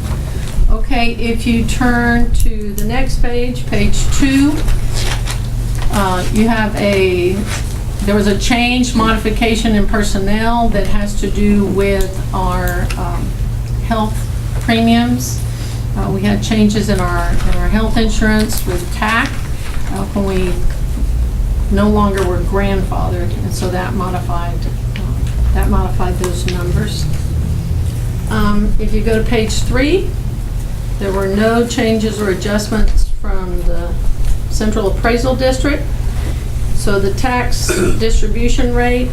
Okay, if you turn to the next page, page 2, there was a change, modification in personnel that has to do with our health premiums. We had changes in our health insurance with TAC when we no longer were grandfathered, and so that modified those numbers. If you go to page 3, there were no changes or adjustments from the Central Appraisal District. So the tax distribution rate,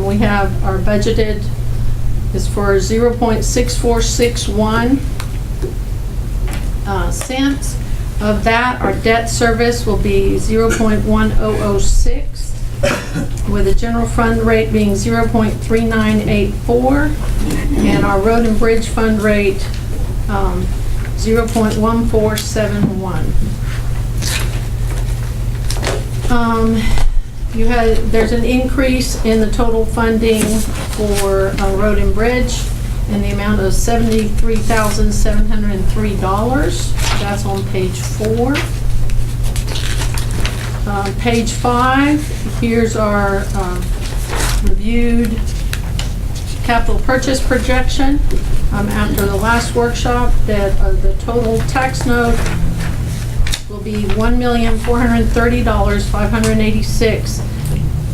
we have our budgeted is for 0.6461 cents. Of that, our debt service will be 0.1006, with the general fund rate being 0.3984, and our road and bridge fund rate 0.1471. There's an increase in the total funding for road and bridge in the amount of $73,703. That's on page 4. Page 5, here's our reviewed capital purchase projection. After the last workshop, that the total tax note will be $1,430,586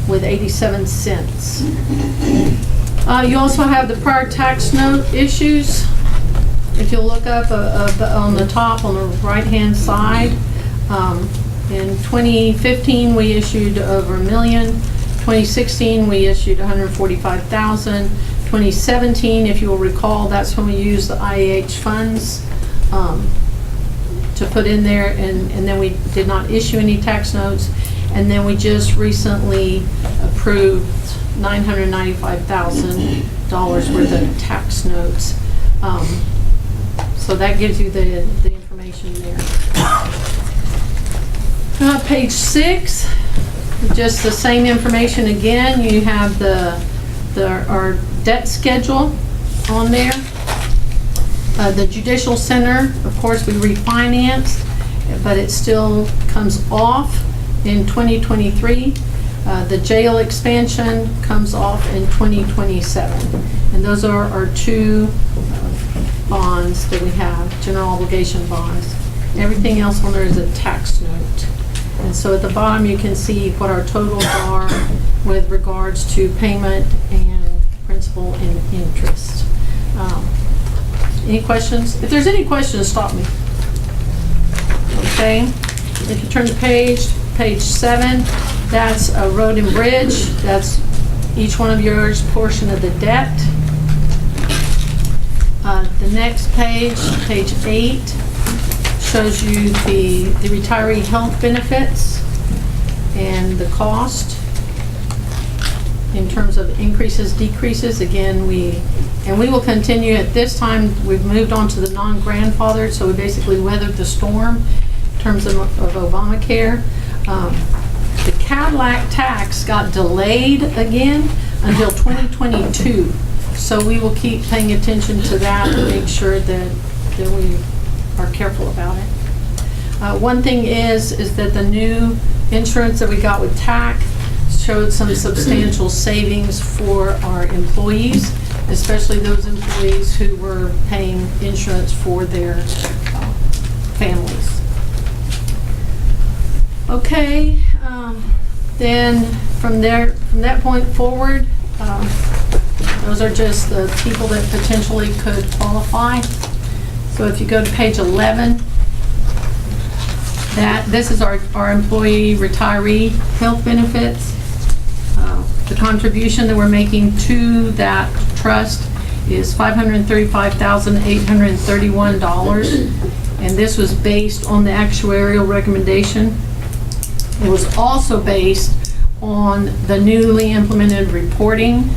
with 87 cents. You also have the prior tax note issues. If you'll look up on the top on the right-hand side, in 2015 we issued over $1 million. 2016 we issued $145,000. 2017, if you will recall, that's when we used the IAH funds to put in there, and then we did not issue any tax notes. And then we just recently approved $995,000 worth of tax notes. So that gives you the information there. Page 6, just the same information again. You have our debt schedule on there. The Judicial Center, of course, we refinanced, but it still comes off in 2023. The jail expansion comes off in 2027. And those are our two bonds that we have, general obligation bonds. Everything else on there is a tax note. And so at the bottom you can see what our totals are with regards to payment and principal and interest. Any questions? If there's any questions, stop me. Okay. If you turn to page 7, that's a road and bridge. That's each one of yours portion of the debt. The next page, page 8, shows you the retiree health benefits and the cost in terms of increases, decreases. Again, we will continue at this time. We've moved on to the non-grandfathered, so we basically weathered the storm in terms of Obamacare. The Cadillac tax got delayed again until 2022. So we will keep paying attention to that and make sure that we are careful about it. One thing is that the new insurance that we got with TAC showed some substantial savings for our employees, especially those employees who were paying insurance for their families. Okay, Then from that point forward, those are just the people that potentially could qualify. So if you go to page 11, this is our employee retiree health benefits. The contribution that we're making to that trust is $535,831, and this was based on the actuarial recommendation. It was also based on the newly implemented reporting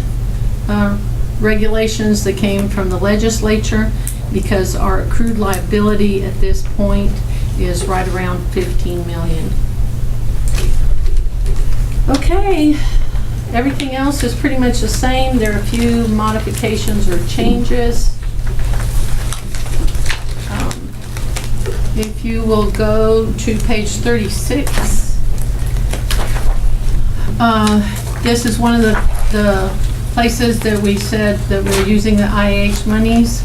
regulations that came from the legislature, because our accrued liability at this point is right around 15 million. Okay, everything else is pretty much the same. There are a few modifications or changes. If you will go to page 36, this is one of the places that we said that we're using the IH monies.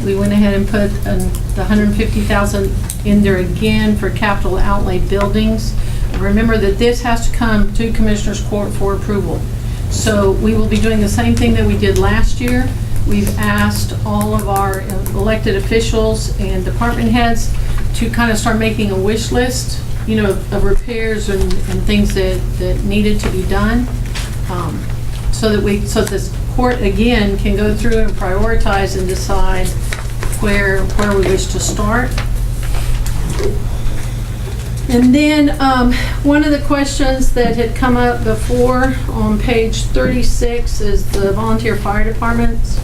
We went ahead and put the $150,000 in there again for capital outlay buildings. Remember that this has to come to Commissioners Court for approval. So we will be doing the same thing that we did last year. We've asked all of our elected officials and department heads to kind of start making a wish list, you know, of repairs and things that needed to be done. So this court again can go through and prioritize and decide where we wish to start. And then one of the questions that had come up before on page 36 is the volunteer fire departments.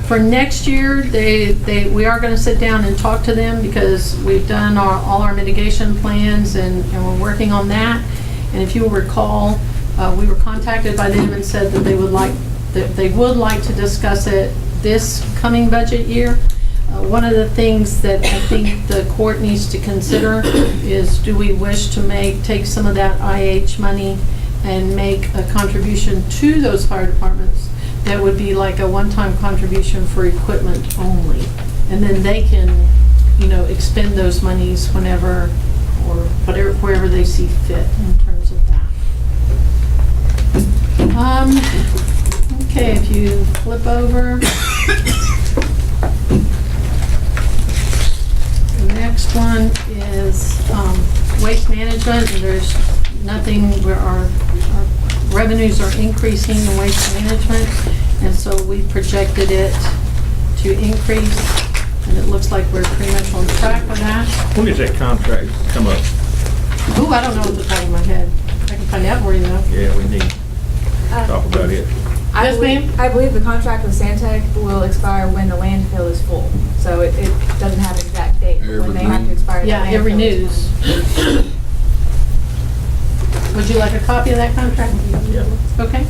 For next year, we are going to sit down and talk to them, because we've done all our mitigation plans and we're working on that. And if you will recall, we were contacted by them and said that they would like to discuss it this coming budget year. One of the things that I think the court needs to consider is, do we wish to take some of that IH money and make a contribution to those fire departments that would be like a one-time contribution for equipment only, and then they can, you know, expend those monies whenever or wherever they see fit in terms of that. Okay, if you flip over. The next one is waste management, and there's nothing where our revenues are increasing in waste management, and so we projected it to increase, and it looks like we're pretty much on track with that. When does that contract come up? Oh, I don't know off the top of my head. I can find out for you though. Yeah, we need to talk about it. Yes, ma'am? I believe the contract with Santec will expire when the landfill is full. So it doesn't have an exact date when they have to expire. Yeah, it renews. Would you like a copy of that contract? Yeah. Okay.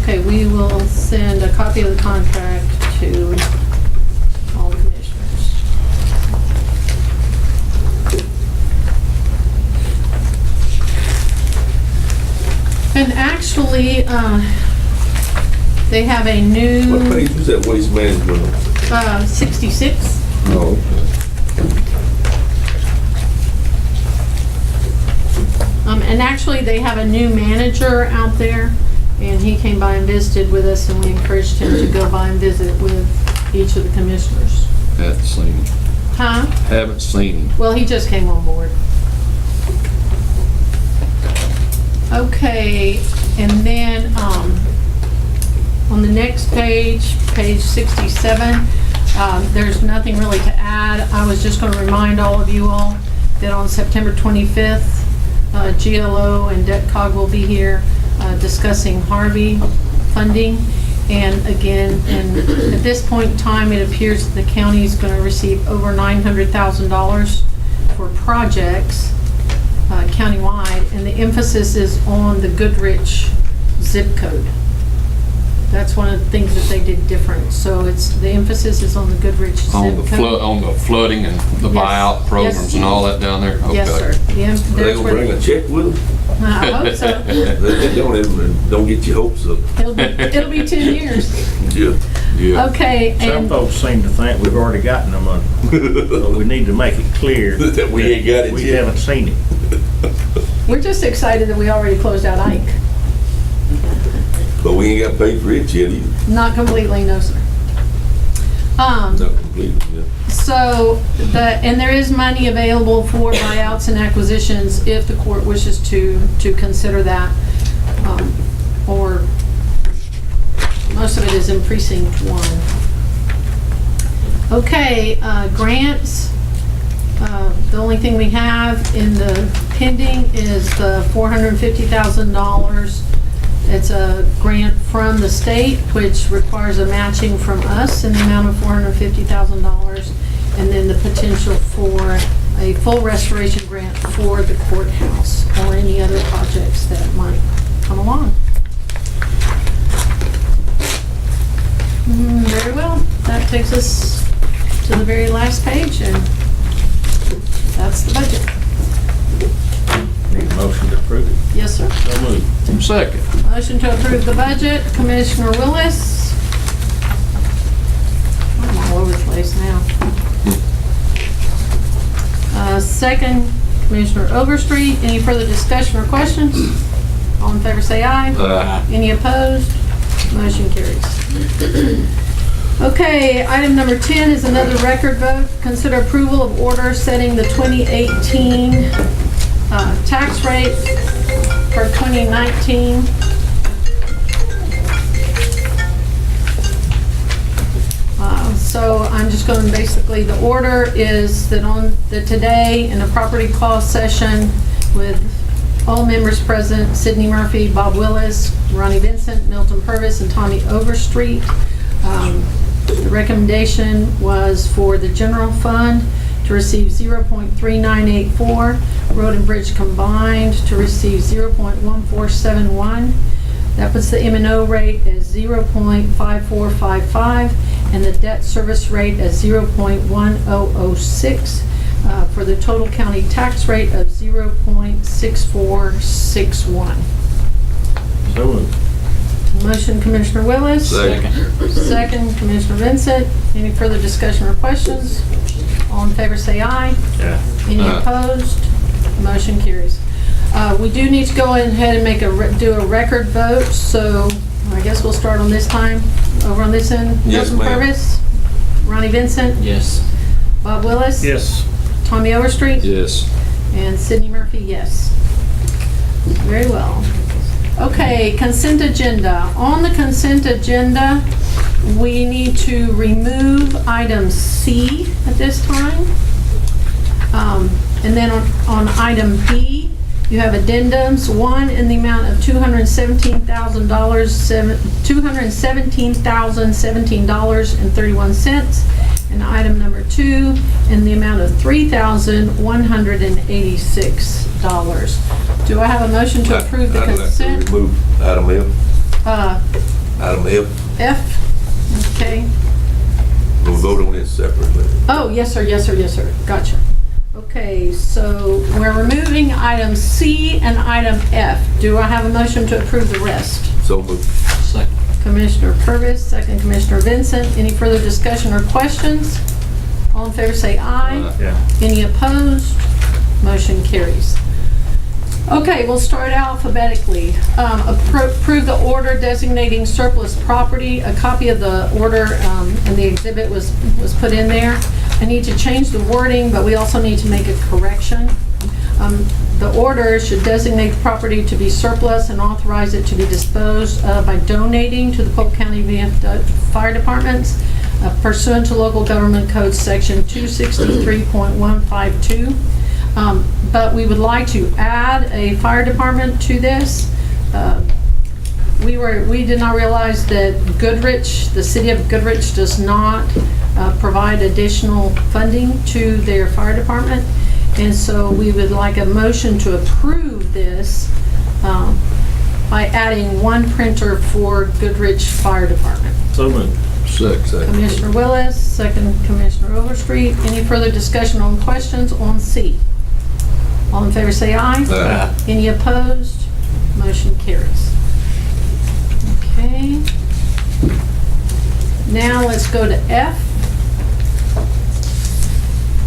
Okay, we will send a copy of the contract to all the commissioners. And actually, they have a new What page is that waste management on? 66. Oh, And actually, they have a new manager out there, and he came by and visited with us, and we encouraged him to go by and visit with each of the commissioners. Haven't seen him. Huh? Haven't seen him. Well, he just came on board. Okay, and then on the next page, page 67, there's nothing really to add. I was just going to remind all of you all that on September 25th, GLO and DETCOG will be here discussing Harvey funding. And again, at this point in time, it appears that the county is going to receive over $900,000 for projects countywide, and the emphasis is on the Goodrich zip code. That's one of the things that they did different. So the emphasis is on the Goodrich zip code. On the flooding and the Yes. buyout programs Yes. and all that down there? Yes, sir. are they gonna bring a check with them? I hope so. They don't get your hopes up. It'll be 10 years. Yeah. Yeah. Okay, Some and folks seem to think we've already gotten the money, but we need to make it clear That we ain't got it we yet. haven't seen it. we're just excited that we already closed out Ike. But we ain't got paid for it yet either. Not completely, no, sir. Not completely, yeah. So, and there is money available for buyouts and acquisitions if the court wishes to consider that. Or most of it is in precinct 1. Okay, grants. The only thing we have in the pending is the $450,000. It's a grant from the state, which requires a matching from us in the amount of $450,000, and then the potential for a full restoration grant for the courthouse or any other projects that might come along. Very well. That takes us to the very last page, and that's the budget. Need a motion to approve it. Yes, sir. So moved. Second. Motion to approve the budget, Commissioner Willis. I'm all over the place now. Second, Commissioner Overstreet. Any further discussion or questions? All in favor say aye. Aye. Any opposed? Motion carries. Okay, item number 10 is another record vote. Consider approval of order setting the 2018 tax rate for 2019. So I'm just going, basically, the order is that today in a property clause session with all members present, Sydney Murphy, Bob Willis, Ronnie Vincent, Milton Purvis, and Tommy Overstreet. The recommendation was for the general fund to receive 0.3984, road and bridge combined to receive 0.1471. That puts the M&O rate as 0.5455 and the debt service rate as 0.1006 for the total county tax rate of 0.6461. So moved. Motion, Commissioner Willis. Second. Second, Commissioner Vincent. Any further discussion or questions? All in favor say aye. Yeah. Any Aye. opposed? Motion carries. We do need to go ahead and do a record vote, so I guess we'll start on this time, over on this end. Yes, Milton ma'am. Purvis, Ronnie Vincent, Yes. Bob Willis. Yes. Tommy Overstreet. Yes. And Sydney Murphy, yes. Very well. Okay, consent agenda. On the consent agenda, we need to remove item C at this time. And then on item B, you have addendums. One in the amount of $217,017.31. And item number 2 in the amount of $3,186. Do I have a motion to approve the I'd like to consent? remove item F. Item F. F? Okay. We'll vote on it separately. Oh, yes, sir, yes, sir, yes, sir. Gotcha. Okay, so we're removing item C and item F. Do I have a motion to approve the rest? So moved. Second. Commissioner Purvis, second Commissioner Vincent. Any further discussion or questions? All in favor say aye. Yeah. Any opposed? Motion carries. Okay, we'll start alphabetically. Approve the order designating surplus property. A copy of the order and the exhibit was put in there. I need to change the wording, but we also need to make a correction. The order should designate the property to be surplus and authorize it to be disposed of by donating to the Polk County VFW Fire Departments pursuant to Local Government Code Section 263.152. But we would like to add a fire department to this. We did not realize that Goodrich, the city of Goodrich, does not provide additional funding to their fire department. And so we would like a motion to approve this by adding one printer for Goodrich Fire Department. So moved. Second. Commissioner Willis, second Commissioner Overstreet. Any further discussion on questions on C? All in favor say aye. Aye. Any opposed? Motion carries. Okay. Now let's go to F.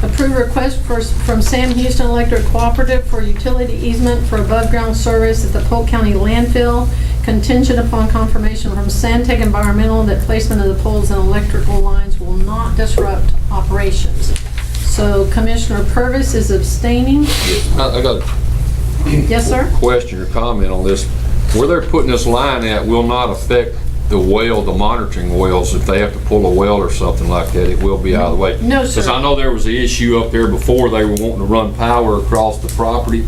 Approve request from Sam Houston Electric Cooperative for utility easement for above-ground service at the Polk County landfill, contingent upon confirmation from Santec Environmental that placement of the poles and electrical lines will not disrupt operations. So Commissioner Purvis is abstaining. I got Yes, sir? a question or comment on this. Where they're putting this line at will not affect the well, the monitoring wells. If they have to pull a well or something like that, it will be out of the way. No, sir. Because I know there was an issue up there before, they were wanting to run power across the property,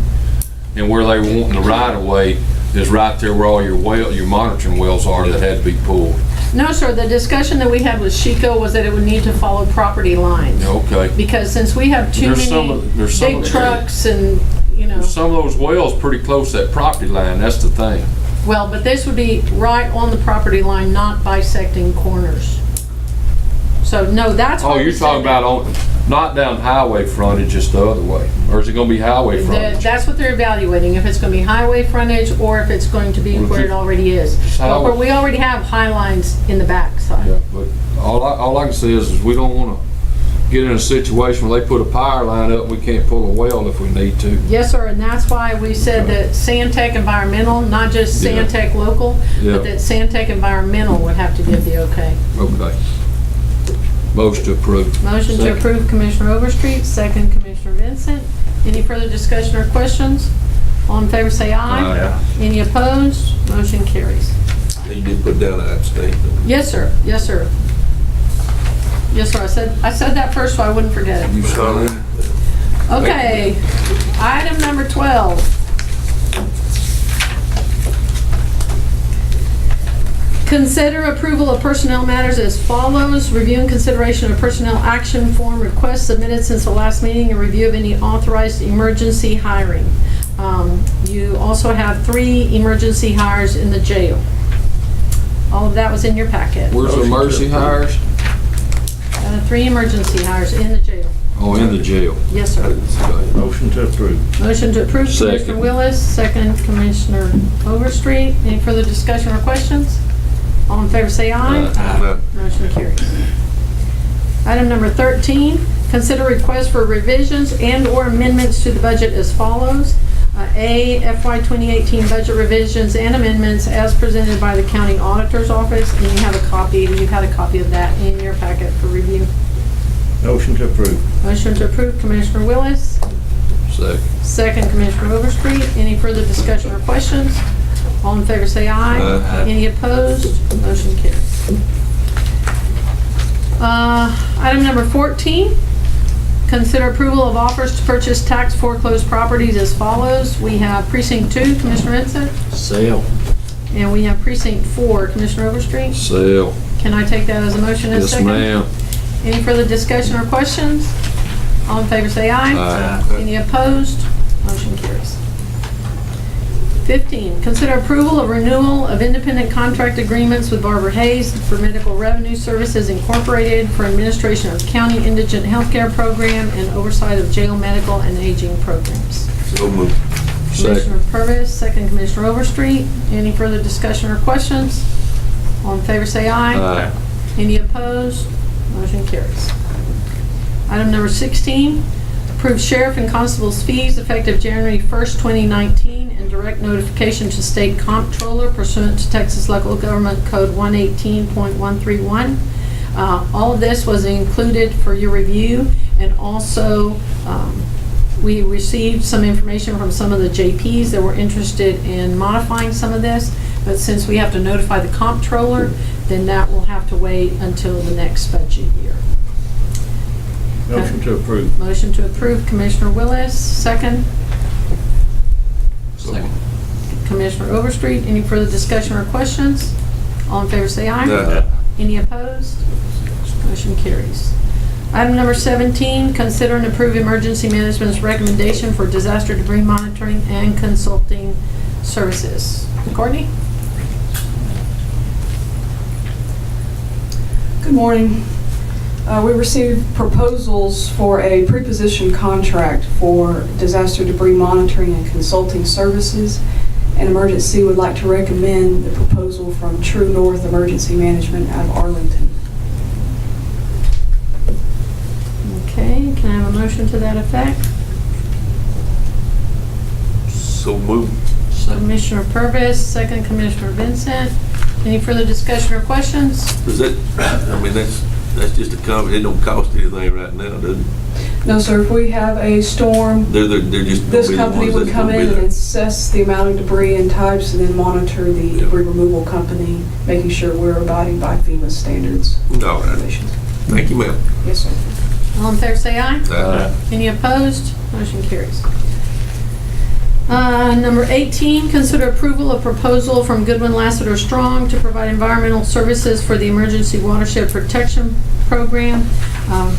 and where they were wanting the right of way is right there where all your monitoring wells are that had to be pulled. No, sir, the discussion that we had with Chico was that it would need to follow property lines. Okay. Because since we have too There's some many of- there's some big of the- trucks and, you know, Some of those wells pretty close to that property line, that's the thing. well, but this would be right on the property line, not bisecting corners. So, no, that's Oh, why we you're said talking that. about not down highway frontage, just the other way? Or is it gonna be highway frontage? That's what they're evaluating, if it's gonna be highway frontage or if it's going to be Well, if where you- it already is. But where we already have high lines in the backside. Yeah, but all I can say is we don't wanna get in a situation where they put a power line up and we can't pull a well if we need to. Yes, sir, and that's why we said that Santec Environmental, not just Yeah. Santec Local, Yeah. but that Santec Environmental would have to give the okay. Okay. Motion to approve. Motion to Second. approve Commissioner Overstreet, second Commissioner Vincent. Any further discussion or questions? All in favor say aye. Aye. Any opposed? Motion carries. You did put down an abstain. Yes, sir, yes, sir. Yes, sir, I said that first so I wouldn't forget it. You sorry? Okay, item number 12. Consider approval of personnel matters as follows. Review and consideration of personnel action form requests submitted since the last meeting and review of any authorized emergency hiring. You also have 3 emergency hires in the jail. All of that was in your packet. Where's the mercy hires? 3 emergency hires in the jail. Oh, in the jail. Yes, sir. Okay. Motion to approve. Motion to approve, Commissioner Second. Willis, second Commissioner Overstreet. Any further discussion or questions? All in favor say aye. Aye. Motion carries. Item number 13, consider request for revisions and/or amendments to the budget as follows. A, FY 2018 budget revisions and amendments as presented by the County Auditor's Office, and you've had a copy of that in your packet for review. Motion to approve. Motion to approve, Commissioner Willis. Second. Second, Commissioner Overstreet. Any further discussion or questions? All in favor say aye. Aye. Any opposed? Motion carries. Item number 14, consider approval of offers to purchase tax foreclosed properties as follows. We have Precinct 2, Commissioner Vincent, Sale. and we have Precinct 4, Commissioner Overstreet. Sale. Can I take that as a motion and a Yes, second? ma'am. Any further discussion or questions? All in favor say aye. Aye. Any opposed? Motion carries. 15, consider approval of renewal of independent contract agreements with Barbara Hayes for Medical Revenue Services Incorporated for administration of county indigent healthcare program and oversight of jail medical and aging programs. So moved. Commissioner Purvis, second Commissioner Overstreet. Any further discussion or questions? All in favor say aye. Aye. Any opposed? Motion carries. Item number 16, approve sheriff and constable's fees effective January 1st, 2019, and direct notification to state comptroller pursuant to Texas Local Government Code 118.131. All of this was included for your review, and also we received some information from some of the JPs that were interested in modifying some of this, but since we have to notify the comptroller, then that will have to wait until the next budget year. Motion to approve. Motion to approve, Commissioner Willis, second. Second. Commissioner Overstreet. Any further discussion or questions? All in favor say aye. Aye. Any opposed? Motion carries. Item number 17, consider and approve emergency management's recommendation for disaster debris monitoring and consulting services. Courtney? Good morning. We received proposals for a pre-position contract for disaster debris monitoring and consulting services, and Emergency would like to recommend the proposal from True North Emergency Management out of Arlington. Okay, can I have a motion to that effect? So moved. Commissioner Purvis, second Commissioner Vincent. Any further discussion or questions? Does that, I mean, that's just a company, it don't cost anything right now, does it? No, sir, if we have a storm, They're just. this gonna be the company ones would that's come gonna be in and there. assess the amount of debris and types and then monitor the debris removal company, making sure we're abiding by FEMA standards. All right. Thank you, ma'am. Yes, sir. All in favor, say aye. Aye. Any opposed? Motion carries. Number 18, consider approval of proposal from Goodwin Lassiter Strong to provide environmental services for the Emergency Watershed Protection Program,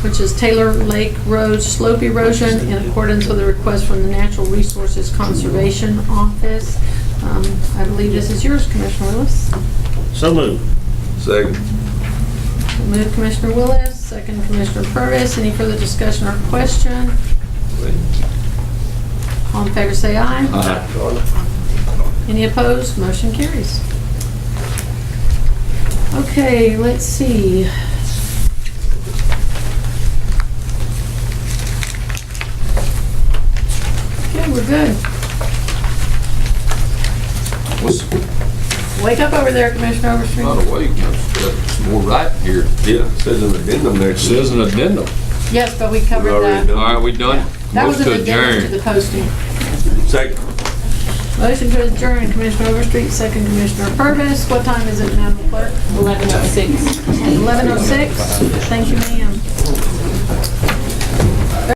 which is Taylor Lake Road slope erosion in accordance with a request from the Natural Resources Conservation Office. I believe this is yours, Commissioner Willis. So moved. Second. Move Commissioner Willis, second Commissioner Purvis. Any further discussion or question? All in favor say aye. Any opposed? Motion carries. Okay, let's see. Okay, we're good. Wake up over there, Commissioner Overstreet. Not awake, there's more writing here. Yeah, it says an addendum there. It says an addendum. Yes, but we covered We're already that. done. All right, we done? That was Motion an to addendum to adjourn. the posting. Second. Motion to adjourn, Commissioner Overstreet, second Commissioner Purvis. What time is it, Madam Clerk? 11:06. 11:06. Thank you, ma'am.